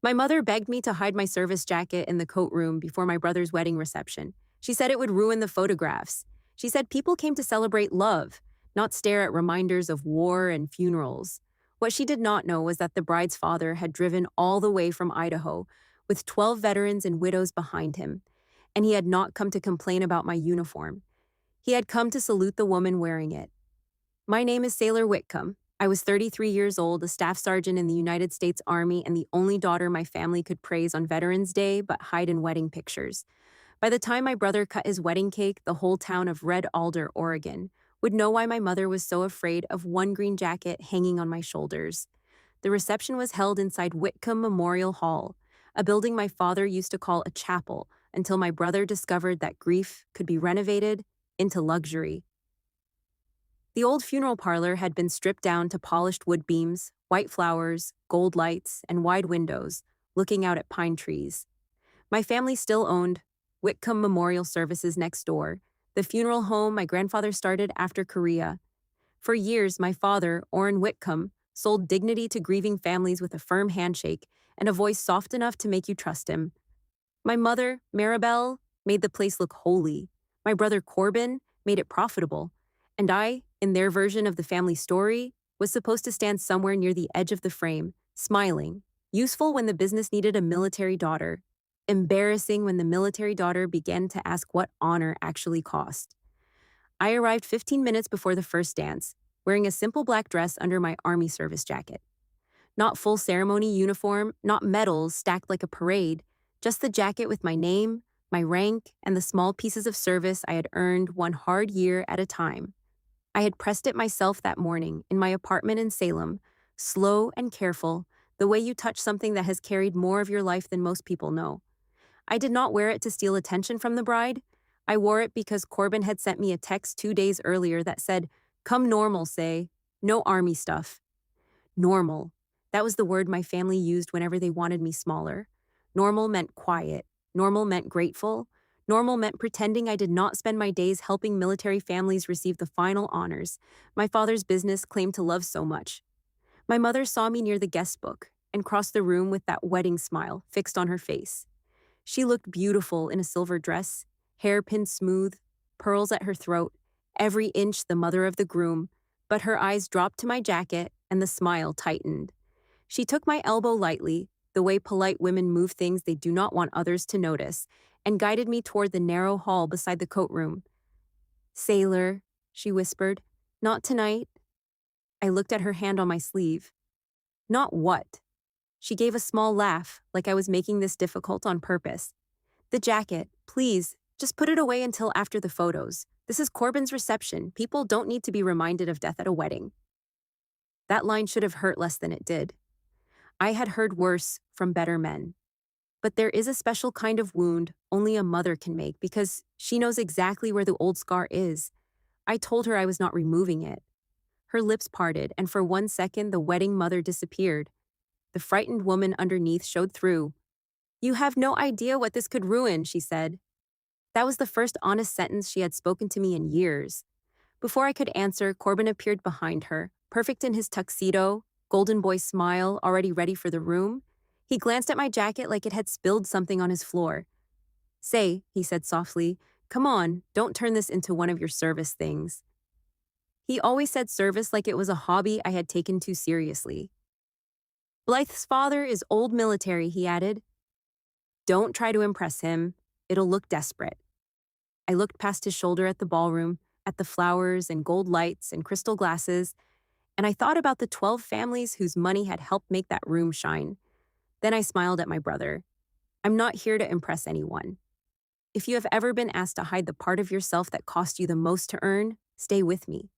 My mother begged me to hide my service jacket in the coat room before my brother's wedding reception. She said it would ruin the photographs. She said people came to celebrate love, not stare at reminders of war and funerals. What she did not know was that the bride's father had driven all the way from Idaho with 12 veterans and widows behind him, and he had not come to complain about my uniform. He had come to salute the woman wearing it. My name is Saylor Whitcomb. I was 33 years old, a staff sergeant in the United States Army, and the only daughter my family could praise on Veterans Day but hide in wedding pictures. By the time my brother cut his wedding cake, the whole town of Red Alder, Oregon, would know why my mother was so afraid of one green jacket hanging on my shoulders. The reception was held inside Whitcomb Memorial Hall, a building my father used to call a chapel, until my brother discovered that grief could be renovated into luxury. The old funeral parlor had been stripped down to polished wood beams, white flowers, gold lights, and wide windows, looking out at pine trees. My family still owned Whitcomb Memorial Services next door, the funeral home my grandfather started after Korea. For years, my father, Orrin Whitcomb, sold dignity to grieving families with a firm handshake and a voice soft enough to make you trust him. My mother, Maribel, made the place look holy. My brother Corbin made it profitable. And I, in their version of the family story, was supposed to stand somewhere near the edge of the frame, smiling, useful when the business needed a military daughter, embarrassing when the military daughter began to ask what honor actually cost. I arrived 15 minutes before the first dance, wearing a simple black dress under my Army service jacket. Not full ceremony uniform, not medals stacked like a parade, just the jacket with my name, my rank, and the small pieces of service I had earned one hard year at a time. I had pressed it myself that morning in my apartment in Salem, slow and careful, the way you touch something that has carried more of your life than most people know. I did not wear it to steal attention from the bride. I wore it because Corbin had sent me a text 2 days earlier that said, "Come normal, say. No Army stuff." Normal. That was the word my family used whenever they wanted me smaller. Normal meant quiet. Normal meant grateful. Normal meant pretending I did not spend my days helping military families receive the final honors my father's business claimed to love so much. My mother saw me near the guest book and crossed the room with that wedding smile fixed on her face. She looked beautiful in a silver dress, hair pinned smooth, pearls at her throat, every inch the mother of the groom, but her eyes dropped to my jacket and the smile tightened. She took my elbow lightly, the way polite women move things they do not want others to notice, and guided me toward the narrow hall beside the coat room. "Sailor," she whispered, "not tonight." I looked at her hand on my sleeve. "Not what?" She gave a small laugh, like I was making this difficult on purpose. "The jacket, please, just put it away until after the photos. This is Corbin's reception. People don't need to be reminded of death at a wedding." That line should have hurt less than it did. I had heard worse from better men. But there is a special kind of wound only a mother can make because she knows exactly where the old scar is. I told her I was not removing it. Her lips parted, and for 1 second the wedding mother disappeared. The frightened woman underneath showed through. "You have no idea what this could ruin," she said. That was the first honest sentence she had spoken to me in years. Before I could answer, Corbin appeared behind her, perfect in his tuxedo, golden boy smile, already ready for the room. He glanced at my jacket like it had spilled something on his floor. "Say," he said softly, "come on, don't turn this into one of your service things." He always said service like it was a hobby I had taken too seriously. "Blythe's father is old military," he added. "Don't try to impress him. It'll look desperate." I looked past his shoulder at the ballroom, at the flowers and gold lights and crystal glasses, and I thought about the 12 families whose money had helped make that room shine. Then I smiled at my brother. I'm not here to impress anyone. If you have ever been asked to hide the part of yourself that cost you the most to earn, stay with me.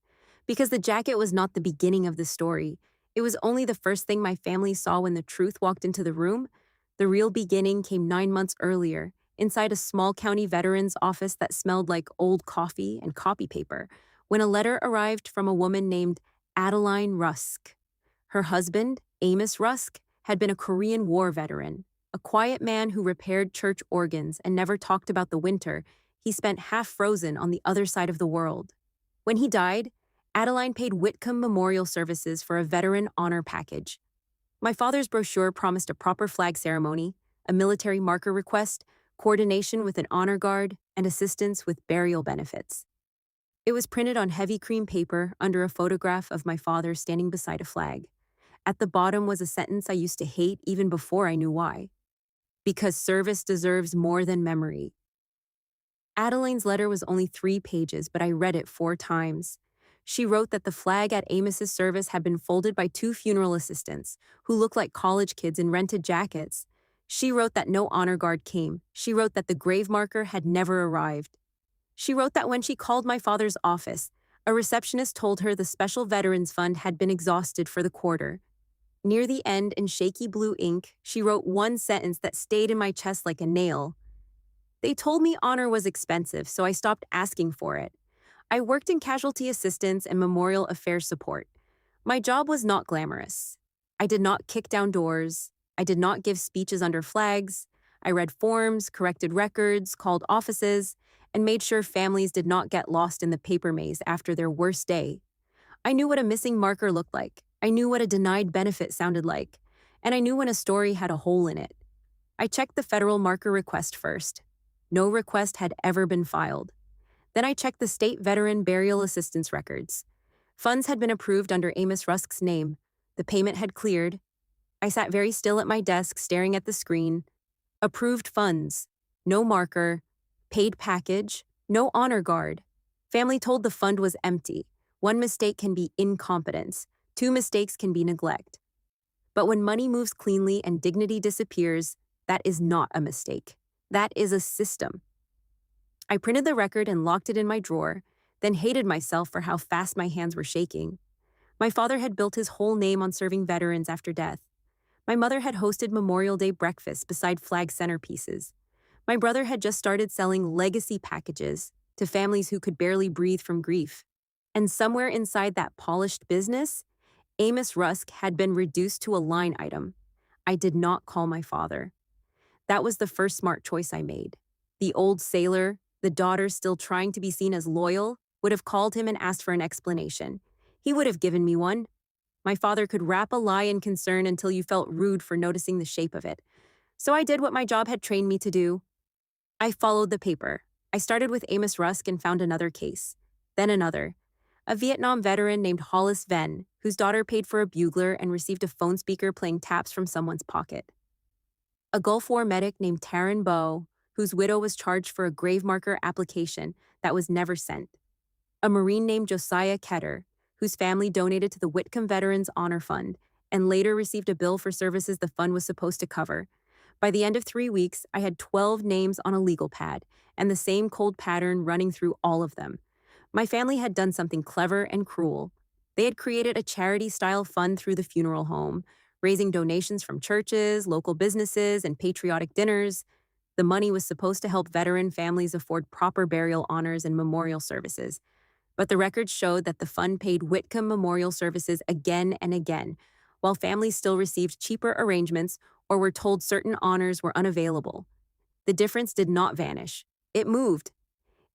Because the jacket was not the beginning of the story. It was only the first thing my family saw when the truth walked into the room. The real beginning came 9 months earlier, inside a small county veteran's office that smelled like old coffee and copy paper, when a letter arrived from a woman named Adeline Rusk. Her husband, Amos Rusk, had been a Korean War veteran, a quiet man who repaired church organs and never talked about the winter he spent half frozen on the other side of the world. When he died, Adeline paid Whitcomb Memorial Services for a veteran honor package. My father's brochure promised a proper flag ceremony, a military marker request, coordination with an honor guard, and assistance with burial benefits. It was printed on heavy cream paper under a photograph of my father standing beside a flag. At the bottom was a sentence I used to hate even before I knew why. Because service deserves more than memory. Adeline's letter was only 3 pages, but I read it 4 times. She wrote that the flag at Amos's service had been folded by 2 funeral assistants, who looked like college kids in rented jackets. She wrote that no honor guard came. She wrote that the grave marker had never arrived. She wrote that when she called my father's office, a receptionist told her the Special Veterans Fund had been exhausted for the quarter. Near the end, in shaky blue ink, she wrote one sentence that stayed in my chest like a nail. They told me honor was expensive, so I stopped asking for it. I worked in casualty assistance and memorial affairs support. My job was not glamorous. I did not kick down doors. I did not give speeches under flags. I read forms, corrected records, called offices, and made sure families did not get lost in the paper maze after their worst day. I knew what a missing marker looked like. I knew what a denied benefit sounded like. And I knew when a story had a hole in it. I checked the federal marker request first. No request had ever been filed. Then I checked the state veteran burial assistance records. Funds had been approved under Amos Rusk's name. The payment had cleared. I sat very still at my desk, staring at the screen. Approved funds. No marker. Paid package. No honor guard. Family told the fund was empty. 1 mistake can be incompetence. 2 mistakes can be neglect. But when money moves cleanly and dignity disappears, that is not a mistake. That is a system. I printed the record and locked it in my drawer, then hated myself for how fast my hands were shaking. My father had built his whole name on serving veterans after death. My mother had hosted Memorial Day breakfasts beside flag centerpieces. My brother had just started selling legacy packages to families who could barely breathe from grief. And somewhere inside that polished business, Amos Rusk had been reduced to a line item. I did not call my father. That was the first smart choice I made. The old sailor, the daughter still trying to be seen as loyal, would have called him and asked for an explanation. He would have given me one. My father could wrap a lie in concern until you felt rude for noticing the shape of it. So I did what my job had trained me to do. I followed the paper. I started with Amos Rusk and found another case. Then another. A Vietnam veteran named Hollis Venn, whose daughter paid for a bugler and received a phone speaker playing taps from someone's pocket. A Gulf War medic named Taryn Bowe, whose widow was charged for a grave marker application that was never sent. A Marine named Josiah Ketter, whose family donated to the Whitcomb Veterans Honor Fund and later received a bill for services the fund was supposed to cover. By the end of 3 weeks, I had 12 names on a legal pad, and the same cold pattern running through all of them. My family had done something clever and cruel. They had created a charity-style fund through the funeral home, raising donations from churches, local businesses, and patriotic dinners. The money was supposed to help veteran families afford proper burial honors and memorial services. But the records showed that the fund paid Whitcomb memorial services again and again, while families still received cheaper arrangements or were told certain honors were unavailable. The difference did not vanish. It moved.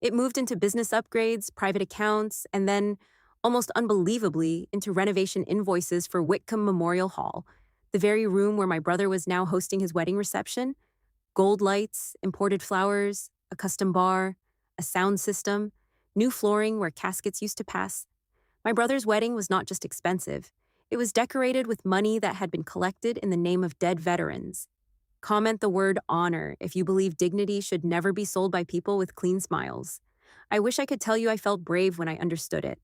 It moved into business upgrades, private accounts, and then, almost unbelievably, into renovation invoices for Whitcomb Memorial Hall, the very room where my brother was now hosting his wedding reception. Gold lights, imported flowers, a custom bar, a sound system, new flooring where caskets used to pass. My brother's wedding was not just expensive. It was decorated with money that had been collected in the name of dead veterans. Comment the word honor if you believe dignity should never be sold by people with clean smiles. I wish I could tell you I felt brave when I understood it.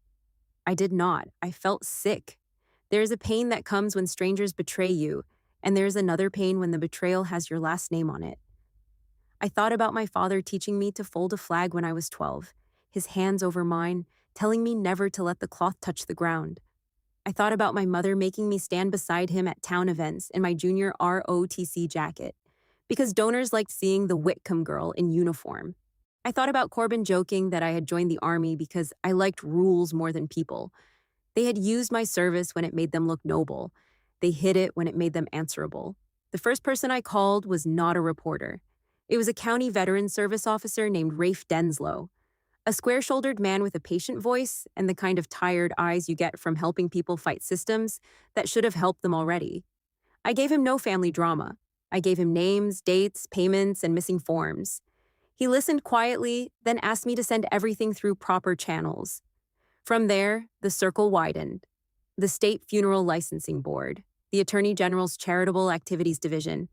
I did not. I felt sick. There is a pain that comes when strangers betray you, and there is another pain when the betrayal has your last name on it. I thought about my father teaching me to fold a flag when I was 12, his hands over mine, telling me never to let the cloth touch the ground. I thought about my mother making me stand beside him at town events in my junior ROTC jacket, because donors liked seeing the Whitcomb girl in uniform. I thought about Corbin joking that I had joined the army because I liked rules more than people. They had used my service when it made them look noble. They hid it when it made them answerable. The first person I called was not a reporter. It was a county veteran service officer named Rafe Denslow, a square-shouldered man with a patient voice and the kind of tired eyes you get from helping people fight systems that should have helped them already. I gave him no family drama. I gave him names, dates, payments, and missing forms. He listened quietly, then asked me to send everything through proper channels. From there, the circle widened. The State Funeral Licensing Board, the Attorney General's Charitable Activities Division,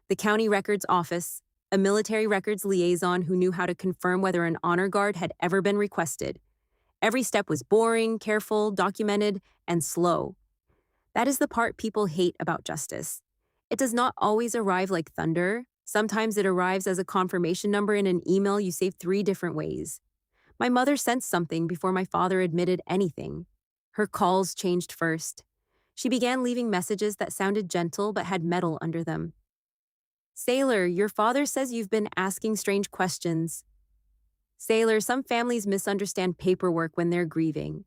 the County Records Office, a military records liaison who knew how to confirm whether an honor guard had ever been requested. Every step was boring, careful, documented, and slow. That is the part people hate about justice. It does not always arrive like thunder. Sometimes it arrives as a confirmation number in an email you saved 3 different ways. My mother sensed something before my father admitted anything. Her calls changed first. She began leaving messages that sounded gentle but had metal under them. Saylor, your father says you've been asking strange questions. Saylor, some families misunderstand paperwork when they're grieving.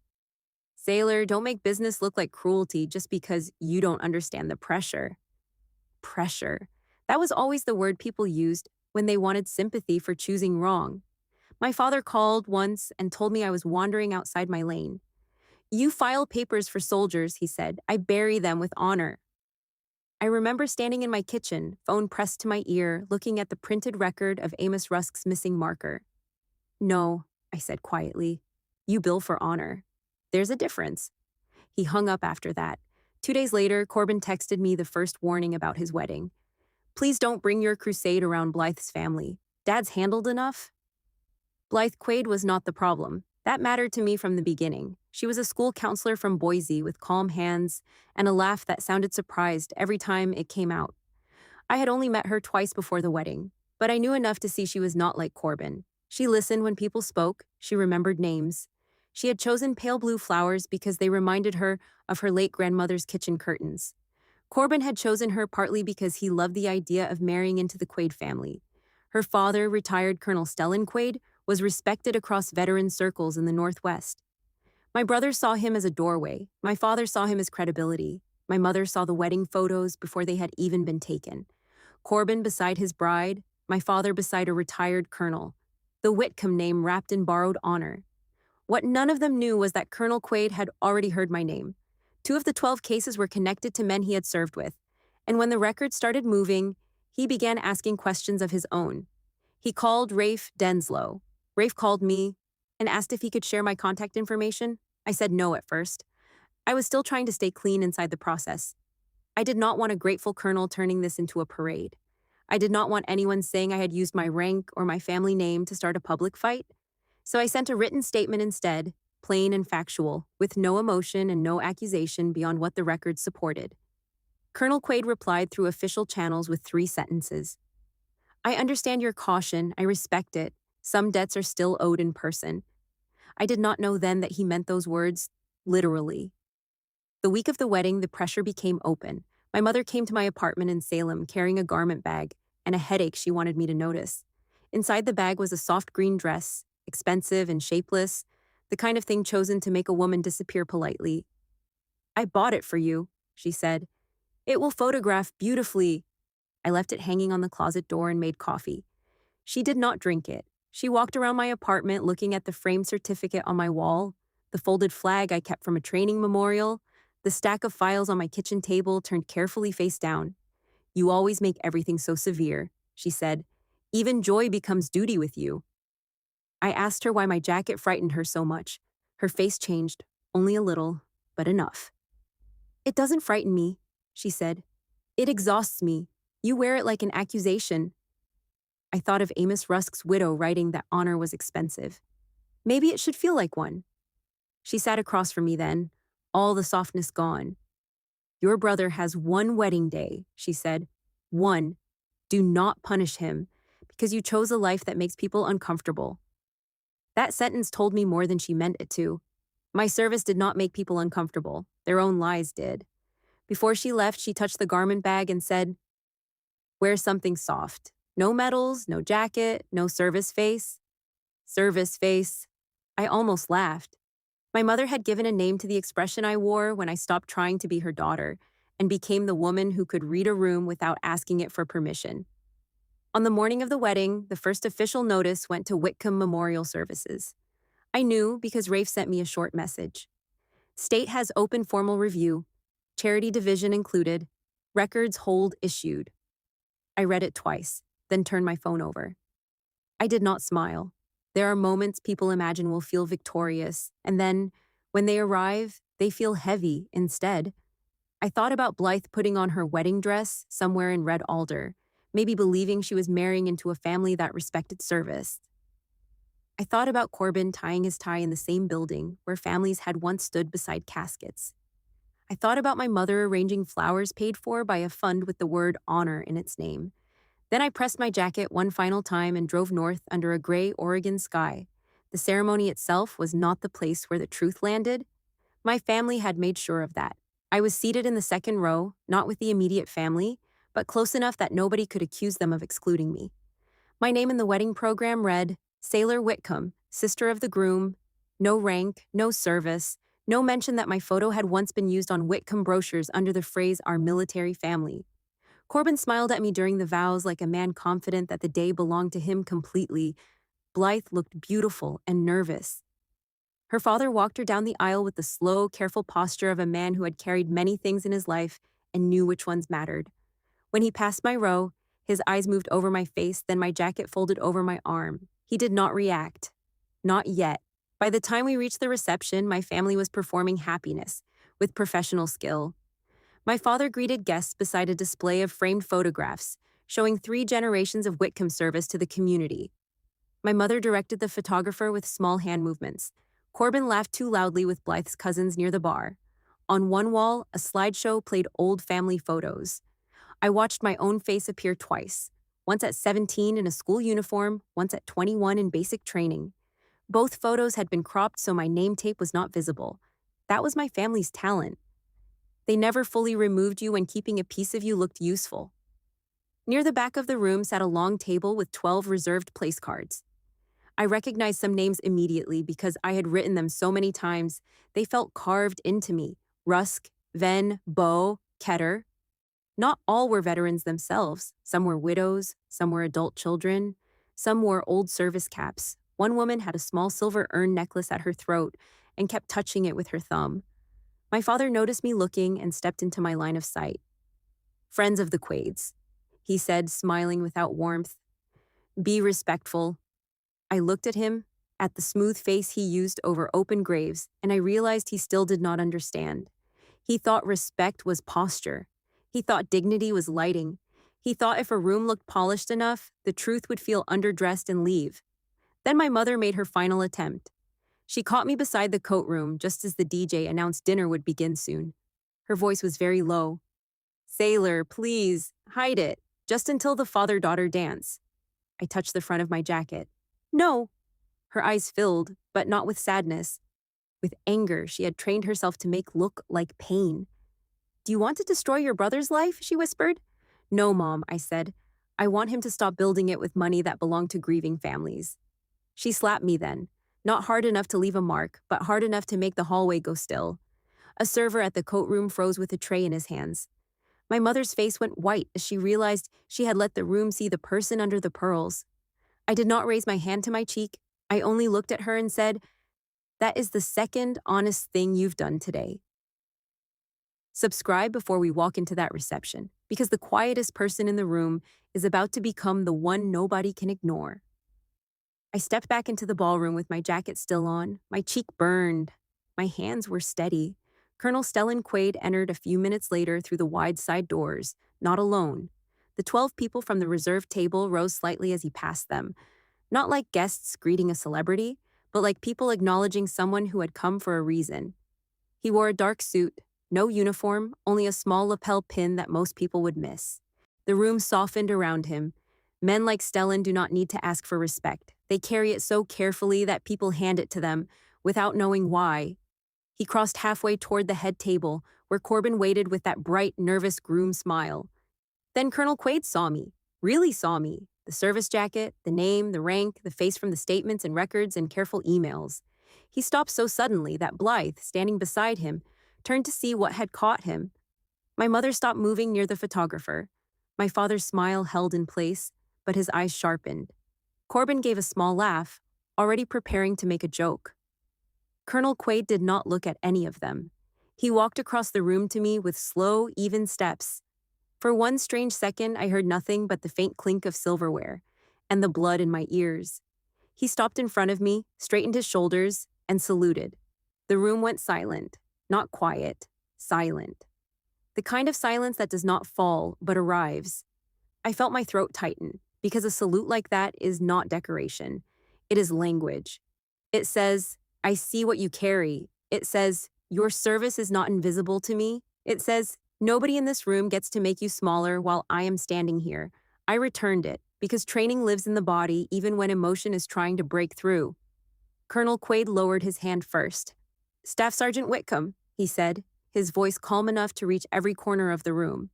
Saylor, don't make business look like cruelty just because you don't understand the pressure. Pressure. That was always the word people used when they wanted sympathy for choosing wrong. My father called once and told me I was wandering outside my lane. You file papers for soldiers, he said. I bury them with honor. I remember standing in my kitchen, phone pressed to my ear, looking at the printed record of Amos Rusk's missing marker. No, I said quietly. You bill for honor. There's a difference. He hung up after that. 2 days later, Corbin texted me the first warning about his wedding. Please don't bring your crusade around Blythe's family. Dad's handled enough. Blythe Quade was not the problem. That mattered to me from the beginning. She was a school counselor from Boise with calm hands and a laugh that sounded surprised every time it came out. I had only met her twice before the wedding, but I knew enough to see she was not like Corbin. She listened when people spoke. She remembered names. She had chosen pale blue flowers because they reminded her of her late grandmother's kitchen curtains. Corbin had chosen her partly because he loved the idea of marrying into the Quade family. Her father, retired Colonel Stellan Quade, was respected across veteran circles in the Northwest. My brother saw him as a doorway. My father saw him as credibility. My mother saw the wedding photos before they had even been taken. Corbin beside his bride, my father beside a retired colonel. The Whitcomb name wrapped in borrowed honor. What none of them knew was that Colonel Quade had already heard my name. 2 of the 12 cases were connected to men he had served with, and when the record started moving, he began asking questions of his own. He called Rafe Denslow. Rafe called me and asked if he could share my contact information. I said no at first. I was still trying to stay clean inside the process. I did not want a grateful colonel turning this into a parade. I did not want anyone saying I had used my rank or my family name to start a public fight. So I sent a written statement instead, plain and factual, with no emotion and no accusation beyond what the records supported. Colonel Quade replied through official channels with 3 sentences. I understand your caution. I respect it. Some debts are still owed in person. I did not know then that he meant those words literally. The week of the wedding, the pressure became open. My mother came to my apartment in Salem carrying a garment bag and a headache she wanted me to notice. Inside the bag was a soft green dress, expensive and shapeless, the kind of thing chosen to make a woman disappear politely. I bought it for you, she said. It will photograph beautifully. I left it hanging on the closet door and made coffee. She did not drink it. She walked around my apartment looking at the framed certificate on my wall, the folded flag I kept from a training memorial, the stack of files on my kitchen table turned carefully face down. You always make everything so severe, she said. Even joy becomes duty with you. I asked her why my jacket frightened her so much. Her face changed, only a little, but enough. It doesn't frighten me, she said. It exhausts me. You wear it like an accusation. I thought of Amos Rusk's widow writing that honor was expensive. Maybe it should feel like one. She sat across from me then, all the softness gone. Your brother has 1 wedding day, she said. 1. Do not punish him, because you chose a life that makes people uncomfortable. That sentence told me more than she meant it to. My service did not make people uncomfortable. Their own lies did. Before she left, she touched the garment bag and said, wear something soft. No medals, no jacket, no service face. Service face. I almost laughed. My mother had given a name to the expression I wore when I stopped trying to be her daughter and became the woman who could read a room without asking it for permission. On the morning of the wedding, the first official notice went to Whitcomb Memorial Services. I knew because Rafe sent me a short message. State has open formal review, charity division included. Records hold issued. I read it twice, then turned my phone over. I did not smile. There are moments people imagine will feel victorious, and then, when they arrive, they feel heavy instead. I thought about Blythe putting on her wedding dress somewhere in Red Alder, maybe believing she was marrying into a family that respected service. I thought about Corbin tying his tie in the same building where families had once stood beside caskets. I thought about my mother arranging flowers paid for by a fund with the word honor in its name. Then I pressed my jacket one final time and drove north under a gray Oregon sky. The ceremony itself was not the place where the truth landed. My family had made sure of that. I was seated in the second row, not with the immediate family, but close enough that nobody could accuse them of excluding me. My name in the wedding program read, Saylor Whitcomb, sister of the groom. No rank, no service, no mention that my photo had once been used on Whitcomb brochures under the phrase our military family. Corbin smiled at me during the vows like a man confident that the day belonged to him completely. Blythe looked beautiful and nervous. Her father walked her down the aisle with the slow, careful posture of a man who had carried many things in his life and knew which ones mattered. When he passed my row, his eyes moved over my face, then my jacket folded over my arm. He did not react. Not yet. By the time we reached the reception, my family was performing happiness with professional skill. My father greeted guests beside a display of framed photographs, showing 3 generations of Whitcomb service to the community. My mother directed the photographer with small hand movements. Corbin laughed too loudly with Blythe's cousins near the bar. On one wall, a slideshow played old family photos. I watched my own face appear twice, once at 17 in a school uniform, once at 21 in basic training. Both photos had been cropped so my name tape was not visible. That was my family's talent. They never fully removed you when keeping a piece of you looked useful. Near the back of the room sat a long table with 12 reserved place cards. I recognized some names immediately because I had written them so many times, they felt carved into me. Rusk, Venn, Bo, Ketter. Not all were veterans themselves. Some were widows, some were adult children, some wore old service caps. One woman had a small silver urn necklace at her throat and kept touching it with her thumb. My father noticed me looking and stepped into my line of sight. Friends of the Quades, he said, smiling without warmth. Be respectful. I looked at him, at the smooth face he used over open graves, and I realized he still did not understand. He thought respect was posture. He thought dignity was lighting. He thought if a room looked polished enough, the truth would feel underdressed and leave. Then my mother made her final attempt. She caught me beside the coat room just as the DJ announced dinner would begin soon. Her voice was very low. Saylor, please, hide it, just until the father-daughter dance. I touched the front of my jacket. No. Her eyes filled, but not with sadness. With anger she had trained herself to make look like pain. Do you want to destroy your brother's life? She whispered. No, Mom, I said. I want him to stop building it with money that belonged to grieving families. She slapped me then. Not hard enough to leave a mark, but hard enough to make the hallway go still. A server at the coat room froze with a tray in his hands. My mother's face went white as she realized she had let the room see the person under the pearls. I did not raise my hand to my cheek. I only looked at her and said, That is the second honest thing you've done today. Subscribe before we walk into that reception, because the quietest person in the room is about to become the one nobody can ignore. I stepped back into the ballroom with my jacket still on. My cheek burned. My hands were steady. Colonel Stellan Quade entered a few minutes later through the wide side doors, not alone. The 12 people from the reserved table rose slightly as he passed them, not like guests greeting a celebrity, but like people acknowledging someone who had come for a reason. He wore a dark suit, no uniform, only a small lapel pin that most people would miss. The room softened around him. Men like Stellan do not need to ask for respect. They carry it so carefully that people hand it to them, without knowing why. He crossed halfway toward the head table, where Corbin waited with that bright, nervous groom smile. Then Colonel Quade saw me, really saw me. The service jacket, the name, the rank, the face from the statements and records and careful emails. He stopped so suddenly that Blythe, standing beside him, turned to see what had caught him. My mother stopped moving near the photographer. My father's smile held in place, but his eyes sharpened. Corbin gave a small laugh, already preparing to make a joke. Colonel Quade did not look at any of them. He walked across the room to me with slow, even steps. For one strange second, I heard nothing but the faint clink of silverware and the blood in my ears. He stopped in front of me, straightened his shoulders, and saluted. The room went silent, not quiet, silent. The kind of silence that does not fall, but arrives. I felt my throat tighten, because a salute like that is not decoration. It is language. It says, I see what you carry. It says, your service is not invisible to me. It says, nobody in this room gets to make you smaller while I am standing here. I returned it, because training lives in the body even when emotion is trying to break through. Colonel Quade lowered his hand first. Staff Sergeant Whitcomb, he said, his voice calm enough to reach every corner of the room.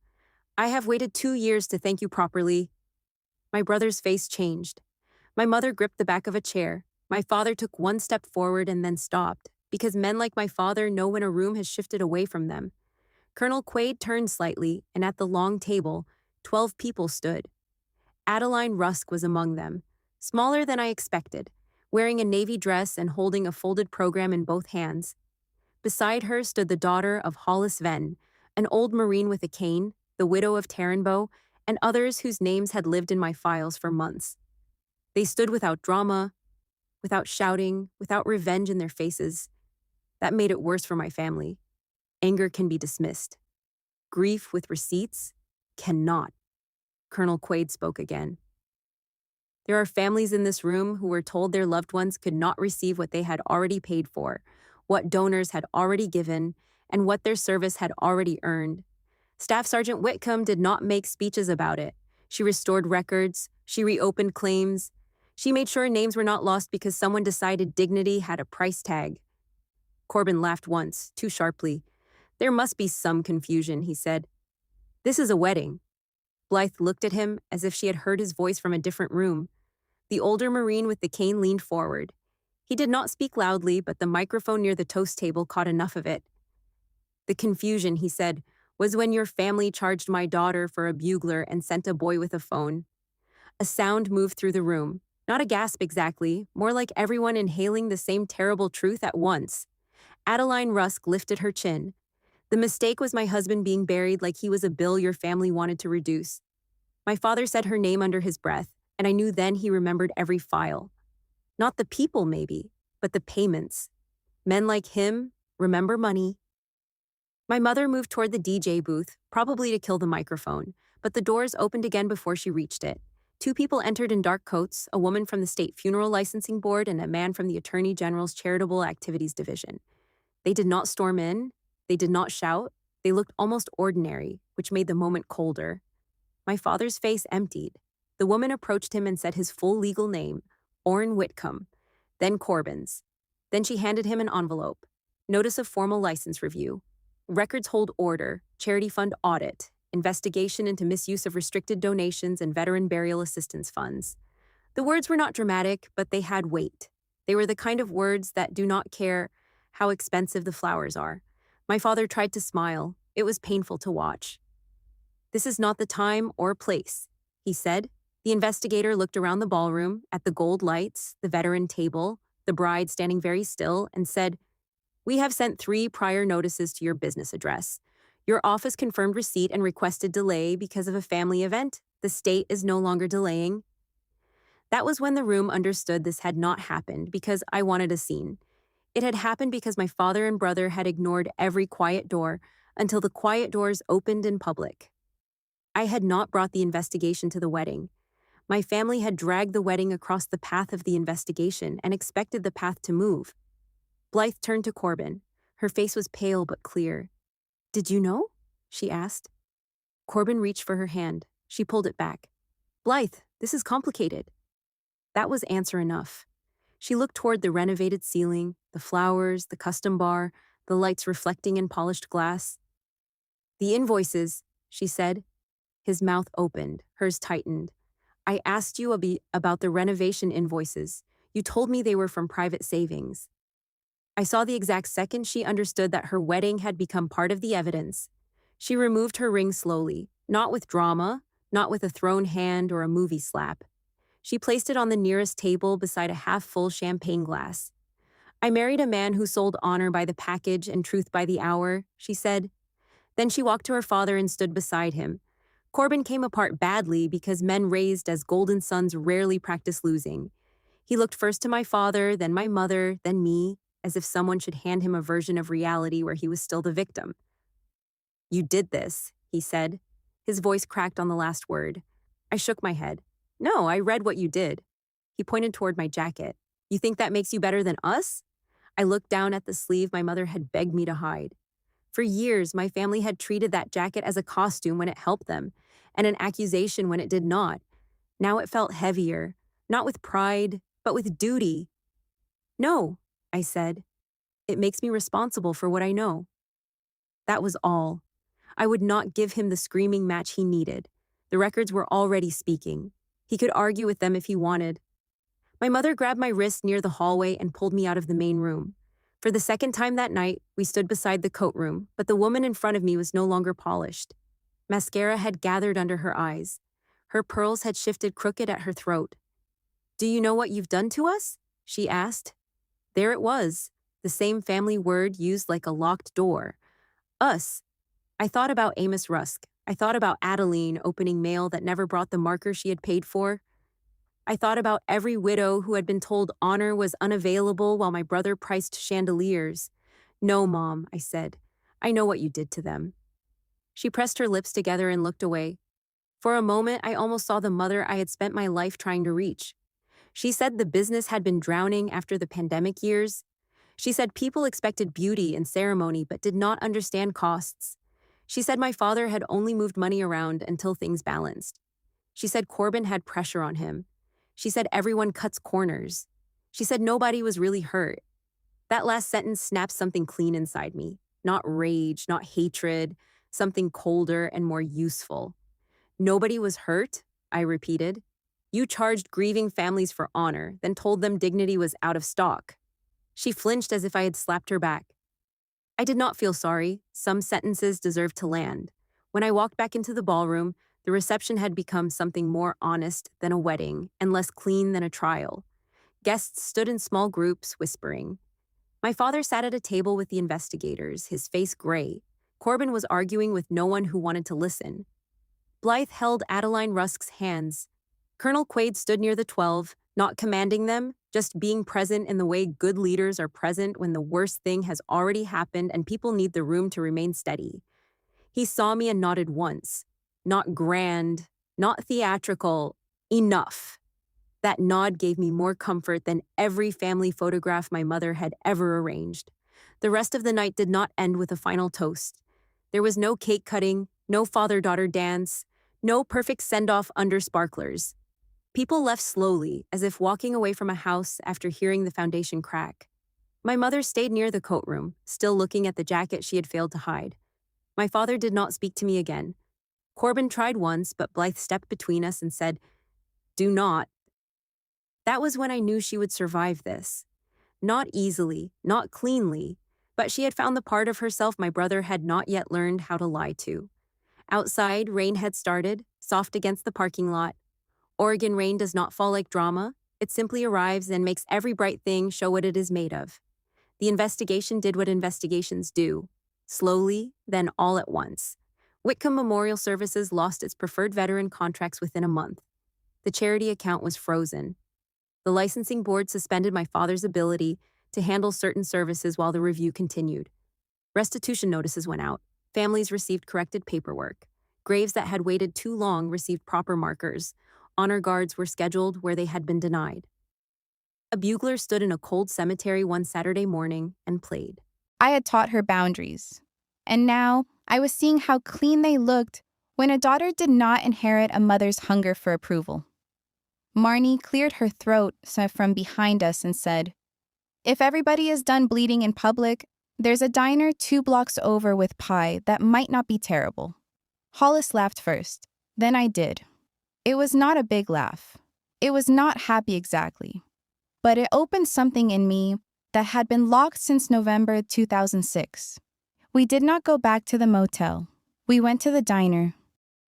I have waited 2 years to thank you properly. My brother's face changed. My mother gripped the back of a chair. My father took one step forward and then stopped, because men like my father know when a room has shifted away from them. Colonel Quade turned slightly, and at the long table, 12 people stood. Adeline Rusk was among them, smaller than I expected, wearing a navy dress and holding a folded program in both hands. Beside her stood the daughter of Hollis Venn, an old Marine with a cane, the widow of Taranbo, and others whose names had lived in my files for months. They stood without drama, without shouting, without revenge in their faces. That made it worse for my family. Anger can be dismissed. Grief with receipts cannot. Colonel Quade spoke again. There are families in this room who were told their loved ones could not receive what they had already paid for, what donors had already given, and what their service had already earned. Staff Sergeant Whitcomb did not make speeches about it. She restored records. She reopened claims. She made sure names were not lost because someone decided dignity had a price tag. Corbin laughed once, too sharply. There must be some confusion, he said. This is a wedding. Blythe looked at him as if she had heard his voice from a different room. The older Marine with the cane leaned forward. He did not speak loudly, but the microphone near the toast table caught enough of it. The confusion, he said, was when your family charged my daughter for a bugler and sent a boy with a phone. A sound moved through the room. Not a gasp exactly, more like everyone inhaling the same terrible truth at once. Adeline Rusk lifted her chin. The mistake was my husband being buried like he was a bill your family wanted to reduce. My father said her name under his breath, and I knew then he remembered every file. Not the people, maybe, but the payments. Men like him remember money. My mother moved toward the DJ booth, probably to kill the microphone, but the doors opened again before she reached it. 2 people entered in dark coats, a woman from the State Funeral Licensing Board and a man from the Attorney General's Charitable Activities Division. They did not storm in. They did not shout. They looked almost ordinary, which made the moment colder. My father's face emptied. The woman approached him and said his full legal name, Orrin Whitcomb, then Corbin's. Then she handed him an envelope. Notice of formal license review. Records hold order, charity fund audit, investigation into misuse of restricted donations and veteran burial assistance funds. The words were not dramatic, but they had weight. They were the kind of words that do not care how expensive the flowers are. My father tried to smile. It was painful to watch. This is not the time or place, he said. The investigator looked around the ballroom, at the gold lights, the veteran table, the bride standing very still, and said, We have sent 3 prior notices to your business address. Your office confirmed receipt and requested delay because of a family event. The state is no longer delaying. That was when the room understood this had not happened because I wanted a scene. It had happened because my father and brother had ignored every quiet door until the quiet doors opened in public. I had not brought the investigation to the wedding. My family had dragged the wedding across the path of the investigation and expected the path to move. Blythe turned to Corbin. Her face was pale but clear. Did you know? She asked. Corbin reached for her hand. She pulled it back. Blythe, this is complicated. That was answer enough. She looked toward the renovated ceiling, the flowers, the custom bar, the lights reflecting in polished glass. The invoices, she said. His mouth opened, hers tightened. I asked you about the renovation invoices. You told me they were from private savings. I saw the exact second she understood that her wedding had become part of the evidence. She removed her ring slowly, not with drama, not with a thrown hand or a movie slap. She placed it on the nearest table beside a half-full champagne glass. I married a man who sold honor by the package and truth by the hour, she said. Then she walked to her father and stood beside him. Corbin came apart badly because men raised as golden sons rarely practice losing. He looked first to my father, then my mother, then me, as if someone should hand him a version of reality where he was still the victim. "You did this," he said. His voice cracked on the last word. I shook my head. "No, I read what you did." He pointed toward my jacket. "You think that makes you better than us?" I looked down at the sleeve my mother had begged me to hide. For years, my family had treated that jacket as a costume when it helped them, and an accusation when it did not. Now it felt heavier, not with pride, but with duty. "No," I said. "It makes me responsible for what I know." That was all. I would not give him the screaming match he needed. The records were already speaking. He could argue with them if he wanted. My mother grabbed my wrist near the hallway and pulled me out of the main room. For the second time that night, we stood beside the coat room, but the woman in front of me was no longer polished. Mascara had gathered under her eyes. Her pearls had shifted crooked at her throat. "Do you know what you've done to us?" she asked. There it was, the same family word used like a locked door. Us. I thought about Amos Rusk. I thought about Adeline opening mail that never brought the marker she had paid for. I thought about every widow who had been told honor was unavailable while my brother priced chandeliers. "No, Mom," I said. "I know what you did to them." She pressed her lips together and looked away. For a moment, I almost saw the mother I had spent my life trying to reach. She said the business had been drowning after the pandemic years. She said people expected beauty and ceremony but did not understand costs. She said my father had only moved money around until things balanced. She said Corbin had pressure on him. She said everyone cuts corners. She said nobody was really hurt. That last sentence snapped something clean inside me. Not rage, not hatred, something colder and more useful. "Nobody was hurt?" I repeated. "You charged grieving families for honor, then told them dignity was out of stock." She flinched as if I had slapped her back. I did not feel sorry. Some sentences deserved to land. When I walked back into the ballroom, the reception had become something more honest than a wedding and less clean than a trial. Guests stood in small groups, whispering. My father sat at a table with the investigators, his face gray. Corbin was arguing with no one who wanted to listen. Blythe held Adeline Rusk's hands. Colonel Quade stood near the 12, not commanding them, just being present in the way good leaders are present when the worst thing has already happened and people need the room to remain steady. He saw me and nodded once. Not grand, not theatrical, enough. That nod gave me more comfort than every family photograph my mother had ever arranged. The rest of the night did not end with a final toast. There was no cake cutting, no father-daughter dance, no perfect send-off under sparklers. People left slowly, as if walking away from a house after hearing the foundation crack. My mother stayed near the coat room, still looking at the jacket she had failed to hide. My father did not speak to me again. Corbin tried once, but Blythe stepped between us and said, "Do not." That was when I knew she would survive this. Not easily, not cleanly, but she had found the part of herself my brother had not yet learned how to lie to. Outside, rain had started, soft against the parking lot. Oregon rain does not fall like drama. It simply arrives and makes every bright thing show what it is made of. The investigation did what investigations do. Slowly, then all at once. Whitcomb Memorial Services lost its preferred veteran contracts within a month. The charity account was frozen. The licensing board suspended my father's ability to handle certain services while the review continued. Restitution notices went out. Families received corrected paperwork. Graves that had waited too long received proper markers. Honor guards were scheduled where they had been denied. A bugler stood in a cold cemetery one Saturday morning and played. I had taught her boundaries. And now I was seeing how clean they looked when a daughter did not inherit a mother's hunger for approval. Marnie cleared her throat from behind us and said, "If everybody is done bleeding in public, there's a diner 2 blocks over with pie that might not be terrible." Hollis laughed first. Then I did. It was not a big laugh. It was not happy exactly. But it opened something in me that had been locked since November 2006. We did not go back to the motel. We went to the diner.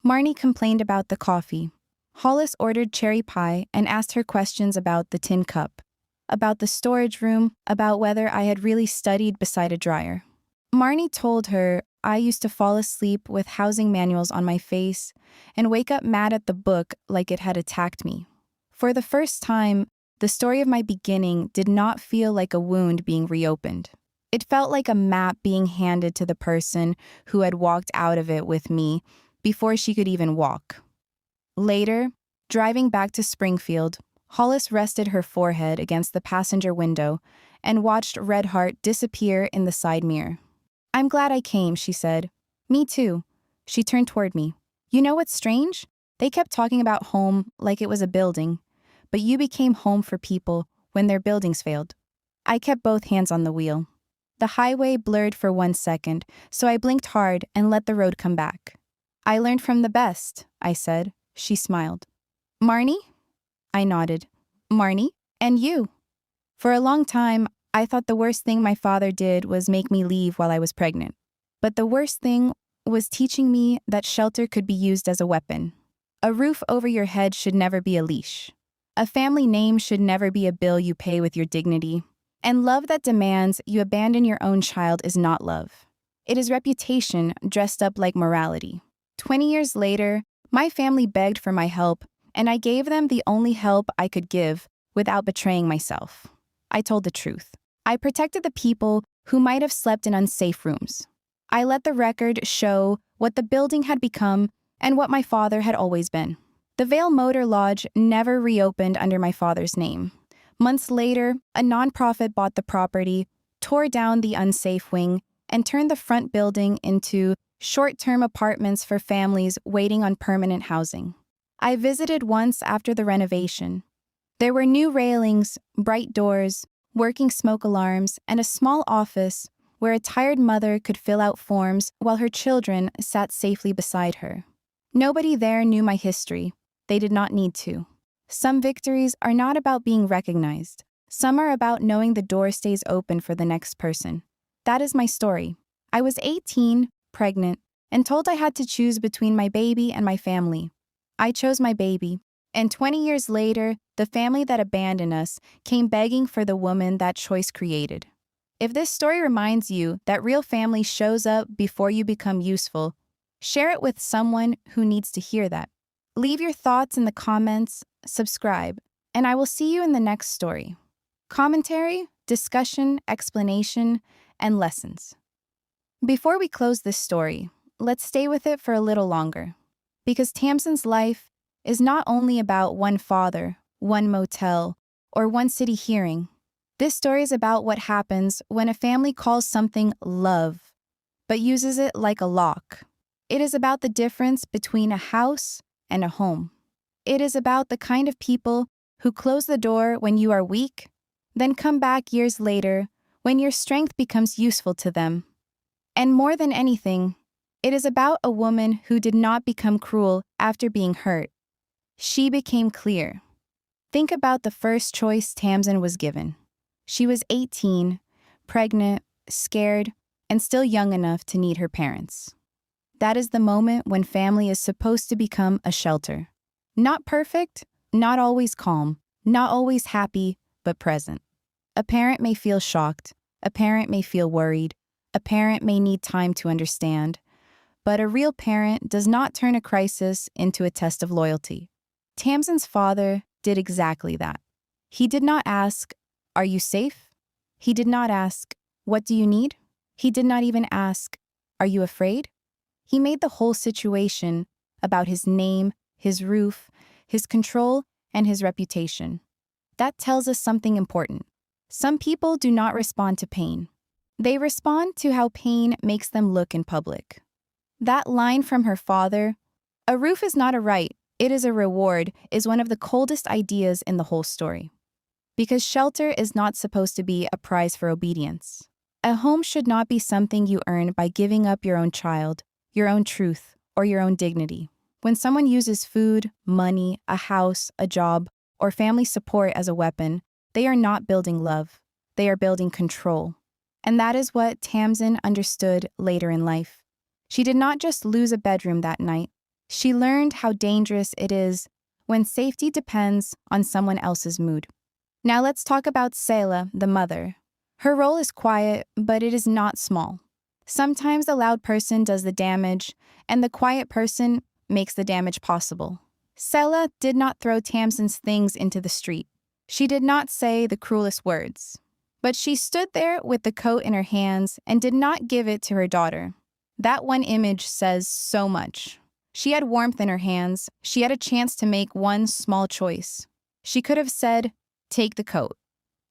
Marnie complained about the coffee. Hollis ordered cherry pie and asked her questions about the tin cup, about the storage room, about whether I had really studied beside a dryer. Marnie told her I used to fall asleep with housing manuals on my face and wake up mad at the book like it had attacked me. For the first time, the story of my beginning did not feel like a wound being reopened. It felt like a map being handed to the person who had walked out of it with me before she could even walk. Later, driving back to Springfield, Hollis rested her forehead against the passenger window and watched Red Heart disappear in the side mirror. "I'm glad I came," she said. "Me too." She turned toward me. "You know what's strange? They kept talking about home like it was a building, but you became home for people when their buildings failed." I kept both hands on the wheel. The highway blurred for 1 second, so I blinked hard and let the road come back. "I learned from the best," I said. She smiled. "Marnie?" I nodded. "Marnie? And you?" For a long time, I thought the worst thing my father did was make me leave while I was pregnant. But the worst thing was teaching me that shelter could be used as a weapon. A roof over your head should never be a leash. A family name should never be a bill you pay with your dignity. And love that demands you abandon your own child is not love. It is reputation dressed up like morality. 20 years later, my family begged for my help, and I gave them the only help I could give without betraying myself. I told the truth. I protected the people who might have slept in unsafe rooms. I let the record show what the building had become and what my father had always been. The Vale Motor Lodge never reopened under my father's name. Months later, a nonprofit bought the property, tore down the unsafe wing, and turned the front building into short-term apartments for families waiting on permanent housing. I visited once after the renovation. There were new railings, bright doors, working smoke alarms, and a small office where a tired mother could fill out forms while her children sat safely beside her. Nobody there knew my history. They did not need to. Some victories are not about being recognized. Some are about knowing the door stays open for the next person. That is my story. I was 18, pregnant, and told I had to choose between my baby and my family. I chose my baby, and 20 years later, the family that abandoned us came begging for the woman that choice created. If this story reminds you that real family shows up before you become useful, share it with someone who needs to hear that. Leave your thoughts in the comments, subscribe, and I will see you in the next story. Commentary, discussion, explanation, and lessons. Before we close this story, let's stay with it for a little longer. Because Tamsin's life is not only about one father, one motel, or one city hearing. This story is about what happens when a family calls something love, but uses it like a lock. It is about the difference between a house and a home. It is about the kind of people who close the door when you are weak, then come back years later when your strength becomes useful to them. And more than anything, it is about a woman who did not become cruel after being hurt. She became clear. Think about the first choice Tamsin was given. She was 18, pregnant, scared, and still young enough to need her parents. That is the moment when family is supposed to become a shelter. Not perfect, not always calm, not always happy, but present. A parent may feel shocked, a parent may feel worried, a parent may need time to understand, but a real parent does not turn a crisis into a test of loyalty. Tamsin's father did exactly that. He did not ask, "Are you safe?" He did not ask, "What do you need?" He did not even ask, "Are you afraid?" He made the whole situation about his name, his roof, his control, and his reputation. That tells us something important. Some people do not respond to pain. They respond to how pain makes them look in public. That line from her father, "A roof is not a right, it is a reward," is one of the coldest ideas in the whole story. Because shelter is not supposed to be a prize for obedience. A home should not be something you earn by giving up your own child, your own truth, or your own dignity. When someone uses food, money, a house, a job, or family support as a weapon, they are not building love. They are building control. And that is what Tamsin understood later in life. She did not just lose a bedroom that night. She learned how dangerous it is when safety depends on someone else's mood. Now let's talk about Saylor, the mother. Her role is quiet, but it is not small. Sometimes the loud person does the damage, and the quiet person makes the damage possible. Sela did not throw Tamsin's things into the street. She did not say the cruelest words. But she stood there with the coat in her hands and did not give it to her daughter. That one image says so much. She had warmth in her hands. She had a chance to make one small choice. She could have said, "Take the coat."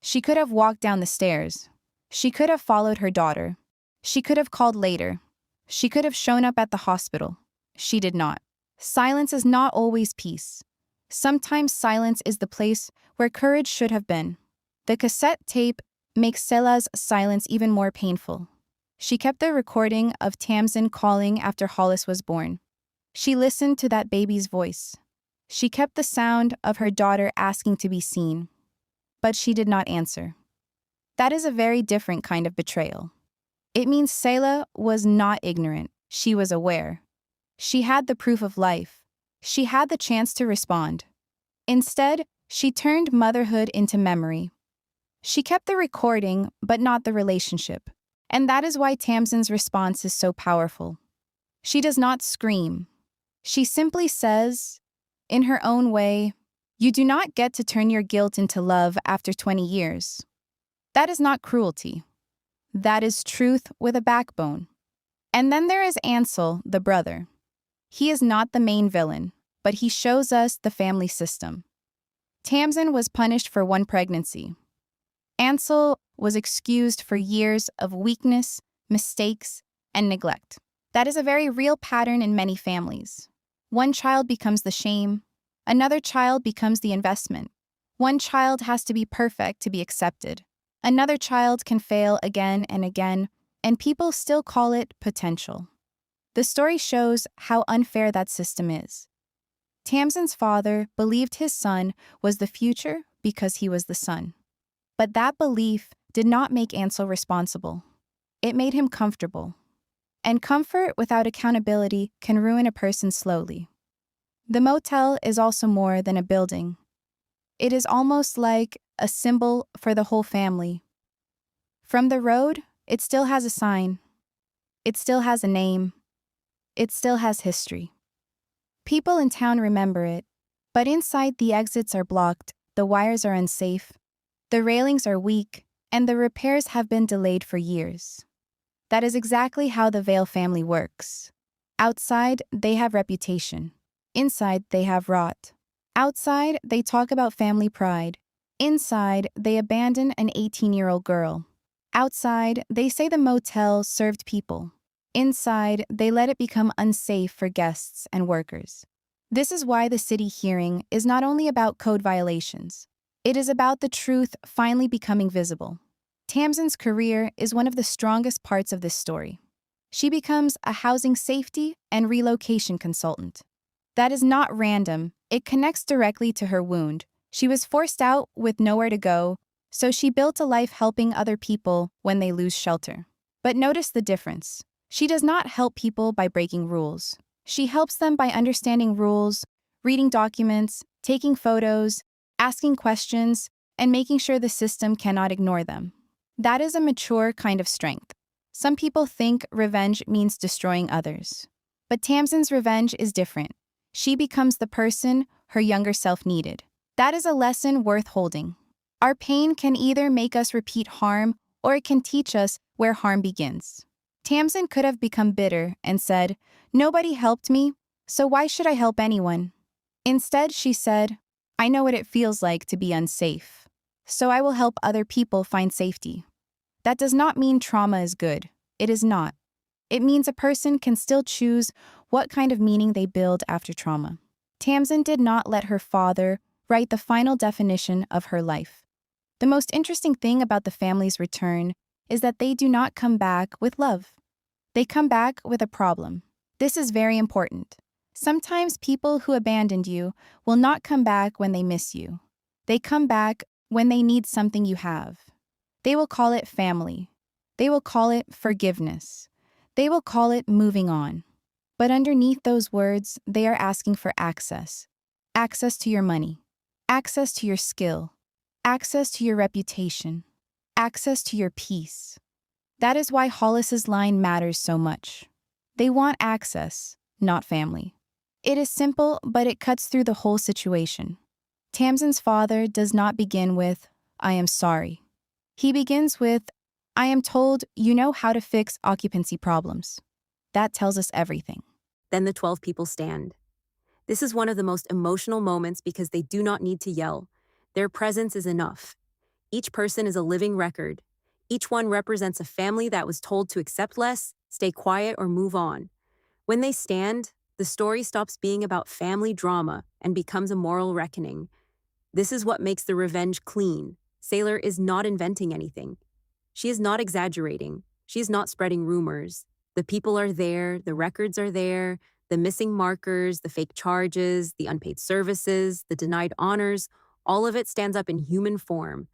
She could have walked down the stairs. She could have followed her daughter. She could have called later. She could have shown up at the hospital. She did not. Silence is not always peace. Sometimes silence is the place where courage should have been. The cassette tape makes Sela's silence even more painful. She kept the recording of Tamsin calling after Hollis was born. She listened to that baby's voice. She kept the sound of her daughter asking to be seen. But she did not answer. That is a very different kind of betrayal. It means Sela was not ignorant. She was aware. She had the proof of life. She had the chance to respond. Instead, she turned motherhood into memory. She kept the recording, but not the relationship. And that is why Tamsin's response is so powerful. She does not scream. She simply says, in her own way, "You do not get to turn your guilt into love after 20 years. That is not cruelty. That is truth with a backbone." And then there is Ansel, the brother. He is not the main villain, but he shows us the family system. Tamsin was punished for one pregnancy. Ansel was excused for years of weakness, mistakes, and neglect. That is a very real pattern in many families. One child becomes the shame. Another child becomes the investment. One child has to be perfect to be accepted. Another child can fail again and again, and people still call it potential. The story shows how unfair that system is. Tamsin's father believed his son was the future because he was the son. But that belief did not make Ansel responsible. It made him comfortable. And comfort without accountability can ruin a person slowly. The motel is also more than a building. It is almost like a symbol for the whole family. From the road, it still has a sign. It still has a name. It still has history. People in town remember it, but inside the exits are blocked, the wires are unsafe, the railings are weak, and the repairs have been delayed for years. That is exactly how the Vale family works. Outside, they have reputation. Inside, they have rot. Outside, they talk about family pride. Inside, they abandon an 18-year-old girl. Outside, they say the motel served people. Inside, they let it become unsafe for guests and workers. This is why the city hearing is not only about code violations. It is about the truth finally becoming visible. Tamsin's career is one of the strongest parts of this story. She becomes a housing safety and relocation consultant. That is not random. It connects directly to her wound. She was forced out with nowhere to go, so she built a life helping other people when they lose shelter. But notice the difference. She does not help people by breaking rules. She helps them by understanding rules, reading documents, taking photos, asking questions, and making sure the system cannot ignore them. That is a mature kind of strength. Some people think revenge means destroying others. But Tamsin's revenge is different. She becomes the person her younger self needed. That is a lesson worth holding. Our pain can either make us repeat harm, or it can teach us where harm begins. Tamsin could have become bitter and said, "Nobody helped me, so why should I help anyone?" Instead, she said, "I know what it feels like to be unsafe, so I will help other people find safety." That does not mean trauma is good. It is not. It means a person can still choose what kind of meaning they build after trauma. Tamsin did not let her father write the final definition of her life. The most interesting thing about the family's return is that they do not come back with love. They come back with a problem. This is very important. Sometimes people who abandoned you will not come back when they miss you. They come back when they need something you have. They will call it family. They will call it forgiveness. They will call it moving on. But underneath those words, they are asking for access. Access to your money. Access to your skill. Access to your reputation. Access to your peace. That is why Hollis's line matters so much. They want access, not family. It is simple, but it cuts through the whole situation. Tamsin's father does not begin with, "I am sorry." He begins with, "I am told you know how to fix occupancy problems." That tells us everything. Then the 12 people stand. This is one of the most emotional moments because they do not need to yell. Their presence is enough. Each person is a living record. Each one represents a family that was told to accept less, stay quiet, or move on. When they stand, the story stops being about family drama and becomes a moral reckoning. This is what makes the revenge clean. Saylor is not inventing anything. She is not exaggerating. She is not spreading rumors. The people are there, the records are there, the missing markers, the fake charges, the unpaid services, the denied honors, all of it stands up in human form.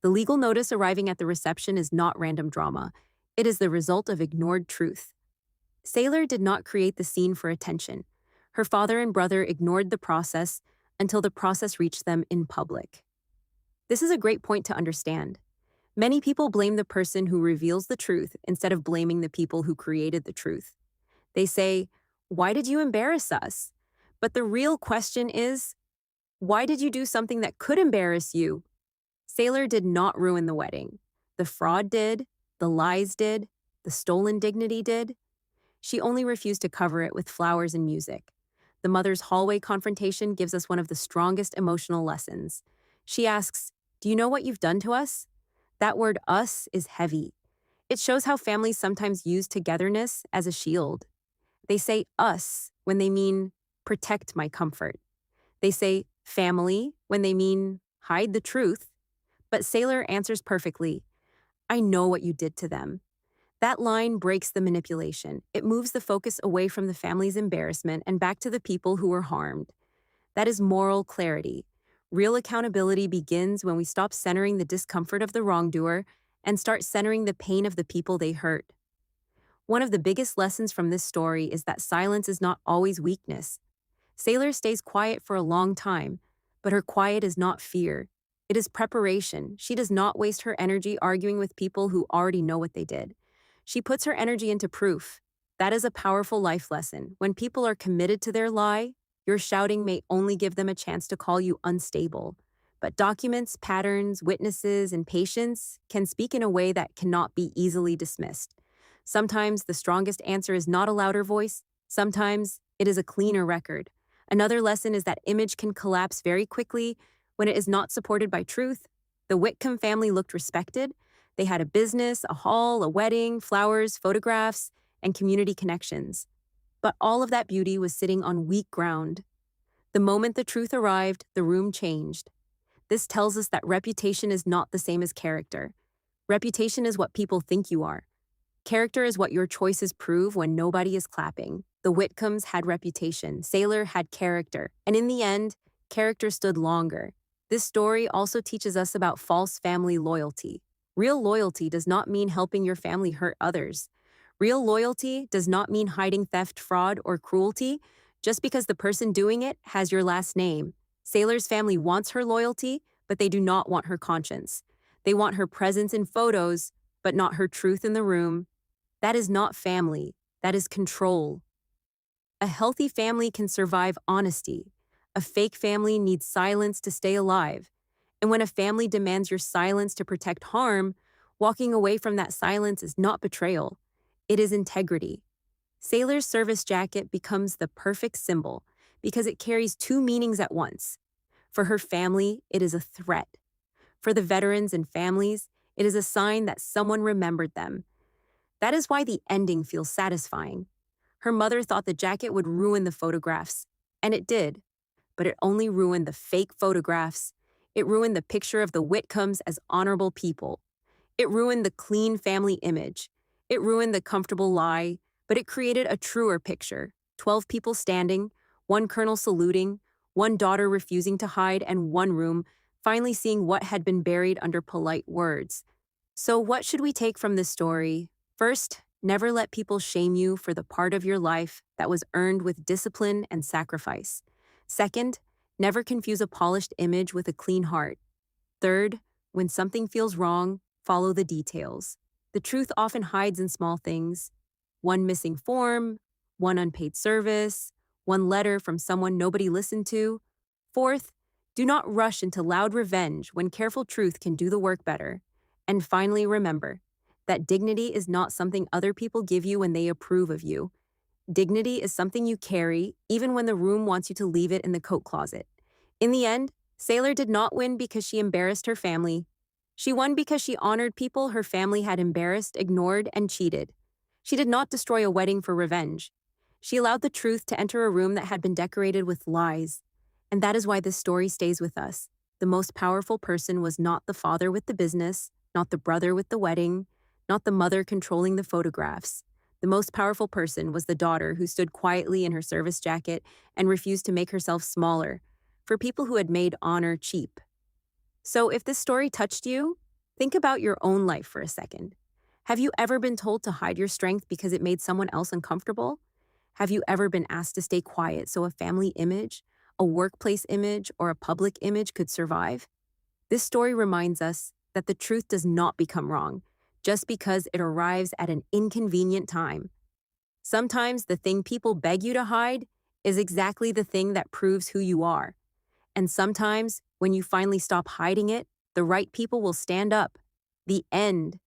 The legal notice arriving at the reception is not random drama. It is the result of ignored truth. Saylor did not create the scene for attention. Her father and brother ignored the process until the process reached them in public. This is a great point to understand. Many people blame the person who reveals the truth instead of blaming the people who created the truth. They say, "Why did you embarrass us?" But the real question is, why did you do something that could embarrass you? Saylor did not ruin the wedding. The fraud did, the lies did, the stolen dignity did. She only refused to cover it with flowers and music. The mother's hallway confrontation gives us one of the strongest emotional lessons. She asks, "Do you know what you've done to us?" That word "us" is heavy. It shows how families sometimes use togetherness as a shield. They say "us" when they mean protect my comfort. They say family when they mean hide the truth. But Saylor answers perfectly, "I know what you did to them." That line breaks the manipulation. It moves the focus away from the family's embarrassment and back to the people who were harmed. That is moral clarity. Real accountability begins when we stop centering the discomfort of the wrongdoer and start centering the pain of the people they hurt. One of the biggest lessons from this story is that silence is not always weakness. Saylor stays quiet for a long time, but her quiet is not fear. It is preparation. She does not waste her energy arguing with people who already know what they did. She puts her energy into proof. That is a powerful life lesson. When people are committed to their lie, your shouting may only give them a chance to call you unstable. But documents, patterns, witnesses, and patience can speak in a way that cannot be easily dismissed. Sometimes the strongest answer is not a louder voice. Sometimes it is a cleaner record. Another lesson is that image can collapse very quickly when it is not supported by truth. The Whitcomb family looked respected. They had a business, a hall, a wedding, flowers, photographs, and community connections. But all of that beauty was sitting on weak ground. The moment the truth arrived, the room changed. This tells us that reputation is not the same as character. Reputation is what people think you are. Character is what your choices prove when nobody is clapping. The Whitcombs had reputation, Saylor had character, and in the end, character stood longer. This story also teaches us about false family loyalty. Real loyalty does not mean helping your family hurt others. Real loyalty does not mean hiding theft, fraud, or cruelty just because the person doing it has your last name. Saylor's family wants her loyalty, but they do not want her conscience. They want her presence in photos, but not her truth in the room. That is not family. That is control. A healthy family can survive honesty. A fake family needs silence to stay alive. And when a family demands your silence to protect harm, walking away from that silence is not betrayal. It is integrity. Saylor's service jacket becomes the perfect symbol because it carries two meanings at once. For her family, it is a threat. For the veterans and families, it is a sign that someone remembered them. That is why the ending feels satisfying. Her mother thought the jacket would ruin the photographs, and it did. But it only ruined the fake photographs. It ruined the picture of the Whitcombs as honorable people. It ruined the clean family image. It ruined the comfortable lie, but it created a truer picture. 12 people standing, one colonel saluting, one daughter refusing to hide, and one room finally seeing what had been buried under polite words. So what should we take from this story? First, never let people shame you for the part of your life that was earned with discipline and sacrifice. Second, never confuse a polished image with a clean heart. Third, when something feels wrong, follow the details. The truth often hides in small things: one missing form, one unpaid service, one letter from someone nobody listened to. Fourth, do not rush into loud revenge when careful truth can do the work better. And finally, remember that dignity is not something other people give you when they approve of you. Dignity is something you carry even when the room wants you to leave it in the coat closet. In the end, Saylor did not win because she embarrassed her family. She won because she honored people her family had embarrassed, ignored, and cheated. She did not destroy a wedding for revenge. She allowed the truth to enter a room that had been decorated with lies. And that is why this story stays with us. The most powerful person was not the father with the business, not the brother with the wedding, not the mother controlling the photographs. The most powerful person was the daughter who stood quietly in her service jacket and refused to make herself smaller for people who had made honor cheap. So if this story touched you, think about your own life for a second. Have you ever been told to hide your strength because it made someone else uncomfortable? Have you ever been asked to stay quiet so a family image, a workplace image, or a public image could survive? This story reminds us that the truth does not become wrong just because it arrives at an inconvenient time. Sometimes the thing people beg you to hide is exactly the thing that proves who you are. And sometimes, when you finally stop hiding it, the right people will stand up. The end.